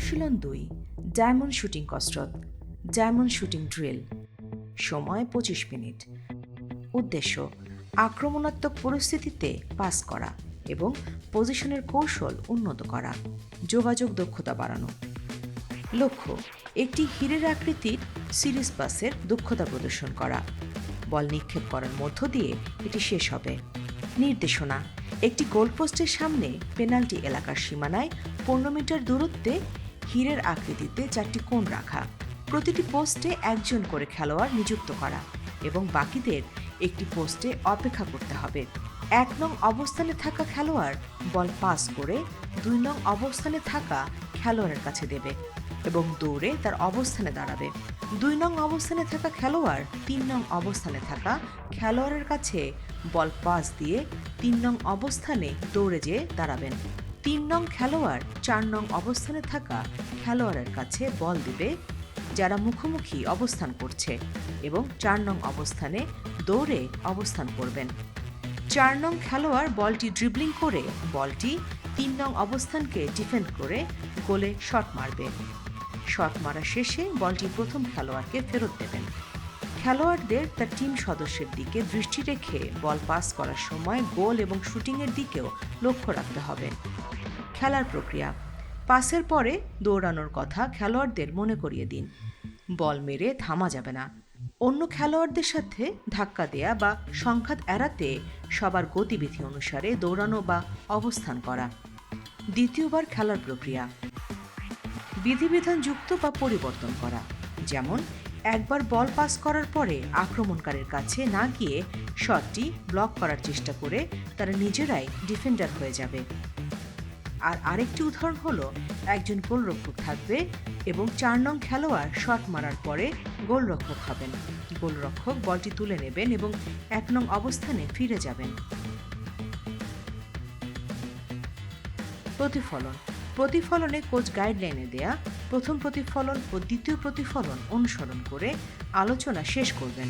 অনুশীলন 2 diamond shooting কসরত diamond shooting drill. সময় 25 মিনিট। উদ্দেশ্য আক্রমণাত্মক পরিস্থিতিতে পাস করা এবং পজিশনের কৌশল উন্নত করা, যোগাযোগ দক্ষতা বাড়ানো। লক্ষ্য একটি হীরের আকৃতির সিরিজ পাসের দক্ষতা প্রদর্শন করা। বল নিক্ষেপ করার মধ্য দিয়ে এটি শেষ হবে। নির্দেশনা একটি গোলপোস্টের সামনে পেনাল্টি এলাকার সীমানায় 15 মিটার দূরত্বে হীরের আকৃতিতে 4টি কোণ রাখা, প্রতিটি পোস্টে একজন করে খেলোয়াড় নিযুক্ত করা এবং বাকিদের একটি পোস্টে অপেক্ষা করতে হবে। 1 নং অবস্থানে থাকা খেলোয়াড় বল পাস করে 2 নং অবস্থানে থাকা খেলোয়াড়ের কাছে দেবে এবং দৌড়ে তার অবস্থানে দাঁড়াবে। 2 নং অবস্থানে থাকা খেলোয়াড় 3 নং অবস্থানে থাকা খেলোয়াড়ের কাছে বল পাস দিয়ে 3 নং অবস্থানে দৌড়ে যেয়ে দাঁড়াবেন। 3 নং খেলোয়াড় 4 নং অবস্থানে থাকা খেলোয়াড়ের কাছে বল দিবে যারা মুখোমুখি অবস্থান করছে এবং 4 নং অবস্থানে দৌড়ে অবস্থান করবেন। 4 নং খেলোয়াড় বলটি ড্রিবলিং করে বলটি 3 নং অবস্থানকে ডিফেন্ড করে গোলে শট মারবে। শট মারা শেষে বলটি প্রথম খেলোয়াড়কে ফেরত দেবেন। খেলোয়াড়দের তার টিম সদস্যের দিকে দৃষ্টি রেখে বল পাস করার সময় গোল এবং শুটিংয়ের দিকেও লক্ষ্য রাখতে হবে। খেলার প্রক্রিয়া পাসের পরে দৌড়ানোর কথা খেলোয়াড়দের মনে করিয়ে দিন। বল মেরে থামা যাবে না। অন্য খেলোয়াড়দের সাথে ধাক্কা দেয়া বা সংঘাত এড়াতে সবার গতিবিধি অনুসারে দৌড়ানো বা অবস্থান করা। দ্বিতীয়বার খেলার প্রক্রিয়া বিধিবিধান যুক্ত বা পরিবর্তন করা, যেমন একবার বল পাস করার পরে আক্রমণকারীর কাছে না গিয়ে শটটি ব্লক করার চেষ্টা করে তারা নিজেরাই ডিফেন্ডার হয়ে যাবে। আর আরেকটি উদাহরণ হলো একজন গোলরক্ষক থাকবে এবং 4 নং খেলোয়াড় শট মারার পরে গোলরক্ষক হবেন। গোলরক্ষক বলটি তুলে নেবেন এবং 1 নং অবস্থানে ফিরে যাবেন। প্রতিফলন প্রতিফলনে কোচ গাইডলাইনে দেয়া প্রথম প্রতিফলন ও দ্বিতীয় প্রতিফলন অনুসরণ করে আলোচনা শেষ করবেন।